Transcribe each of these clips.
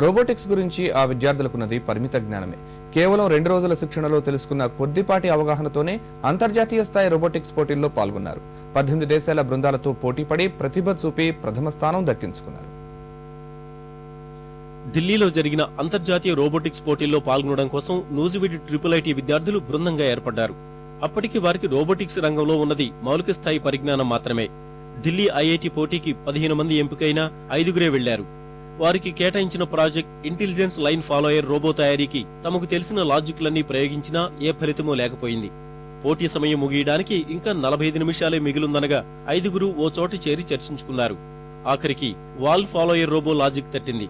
Robotics గురించి ఆ విద్యార్థులకున్నది పరిమిత జ్ఞానమే. కేవలం 2 రోజుల శిక్షణలో తెలుసుకున్న కొద్దిపాటి అవగాహనతోనే అంతర్జాతీయ స్థాయి రోబోటిక్స్ పోటీల్లో పాల్గొన్నారు. 18 దేశాల బృందాలతో పోటీపడి ప్రతిభ చూపి ప్రథమ స్థానం దక్కించుకున్నారు. ఢిల్లీలో జరిగిన అంతర్జాతీయ రోబోటిక్స్ పోటీల్లో పాల్గొనడం కోసం నూజివీడు IIIT విద్యార్థులు బృందంగా ఏర్పడ్డారు. అప్పటికి వారికి రోబోటిక్స్ రంగంలో ఉన్నది మౌలిక స్థాయి పరిజ్ఞానం మాత్రమే. ఢిల్లీ IIT పోటీకి 15 మంది ఎంపికైనా 5గురే వెళ్లారు. వారికి కేటాయించిన project intelligence line follower robot తయారీకి తమకు తెలిసిన లాజిక్లన్నీ ప్రయోగించినా ఏ ఫలితమూ లేకపోయింది. పోటీ సమయం ముగియడానికి ఇంకా 45 నిమిషాలే మిగిలుందనగా 5గురు ఓ చోట చేరి చర్చించుకున్నారు. ఆఖరికి వాల్ ఫాలోయర్ రోబో లాజిక్ తట్టింది.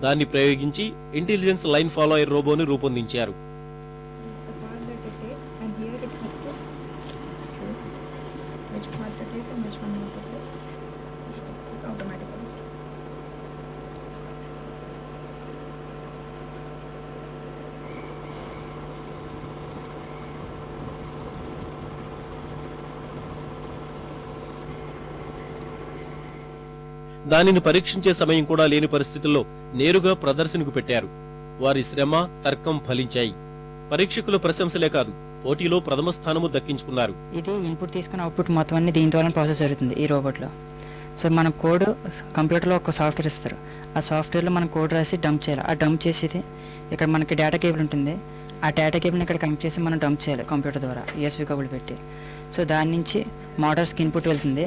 దాన్ని ప్రయోగించి ఇంటెలిజెన్స్ లైన్ ఫాలోయర్ రోబోని రూపొందించారు. దానిని పరీక్షించే సమయం కూడా లేని పరిస్థితుల్లో నేరుగా ప్రదర్శనకు పెట్టారు. వారి శ్రమ, తర్కం ఫలించాయి. పరీక్షకుల ప్రశంసలే కాదు, పోటీలో ప్రథమ స్థానము దక్కించుకున్నారు. ఇది ఇన్పుట్ తీసుకున్న అవుట్పుట్ మొత్తం అన్ని దీని ద్వారా ప్రాసెస్ జరుగుతుంది ఈ రోబోట్లో. సో మనం కోడ్ కంప్యూటర్లో ఒక సాఫ్ట్వేర్ ఇస్తారు. ఆ సాఫ్ట్వేర్లో మనం కోడ్ రాసి డంప్ చేయాలి. ఆ డంప్ చేసేది ఇక్కడ మనకి డేటా కేబుల్ ఉంటుంది. ఆ డేటా కేబుల్ని ఇక్కడ కనెక్ట్ చేసి మనం డంప్ చేయాలి కంప్యూటర్ ద్వారా USB కేబుల్ పెట్టి. సో దాని నుంచి మోటార్స్కి ఇన్పుట్ వెళ్తుంది.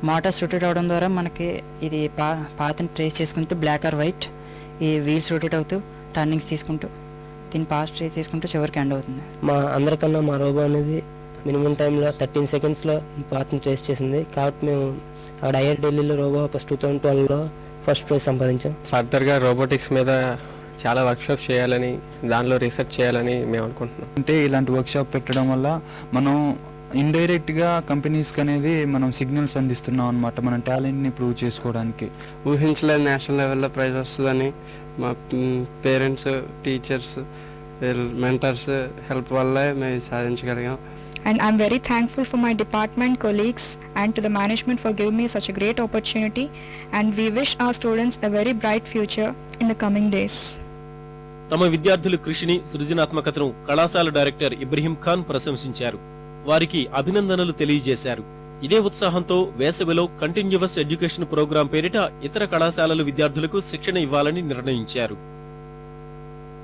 మోటార్స్ రొటేట్ అవడం ద్వారా మనకి ఇది పాత్ని ట్రేస్ చేసుకుంటూ బ్లాక్ ఆర్ వైట్ ఈ వీల్స్ రొటేట్ అవుతూ టర్నింగ్స్ తీసుకుంటూ దీన్ని పాస్ తీసుకుంటూ చివరికి ఎండ్ అవుతుంది. మా అందరికన్నా మా రోబో అనేది మినిమం టైంలో 13 సెకండ్స్లో ఈ పాత్ని ట్రేస్ చేసింది. కాబట్టి మేము అక్కడ ఢిల్లీలో రోబో 2012లో ఫస్ట్ ప్రైజ్ సంపాదించాం. ఫర్దర్గా రోబోటిక్స్ మీద చాలా వర్క్షాప్ చేయాలని, దానిలో రీసెర్చ్ చేయాలని మేము అనుకుంటున్నాం. అంటే ఇలాంటి వర్క్షాప్ పెట్టడం వల్ల మనం ఇండైరెక్ట్గా కంపెనీస్కి అనేది మనం సిగ్నల్స్ అందిస్తున్నాం అనమాట, మన టాలెంట్ని ప్రూవ్ చేసుకోవడానికి. ఊహించలేదు నేషనల్ లెవెల్లో ప్రైజ్ వస్తుందని. మా పేరెంట్స్, టీచర్స్, మెంటర్స్ హెల్ప్ వల్లే మేము సాధించగలిగాం. And I'm very thankful for my department colleagues and to the management for giving me such a great opportunity, and we wish our students a very bright future in the coming days. తమ విద్యార్థుల కృషిని, సృజనాత్మకతను కళాశాల director Ibrahim Khan ప్రశంసించారు. వారికి అభినందనలు తెలియజేశారు. ఇదే ఉత్సాహంతో వేసవిలో కంటిన్యూవస్ ఎడ్యుకేషన్ ప్రోగ్రాం పేరిట ఇతర కళాశాలల విద్యార్థులకు శిక్షణ ఇవ్వాలని నిర్ణయించారు.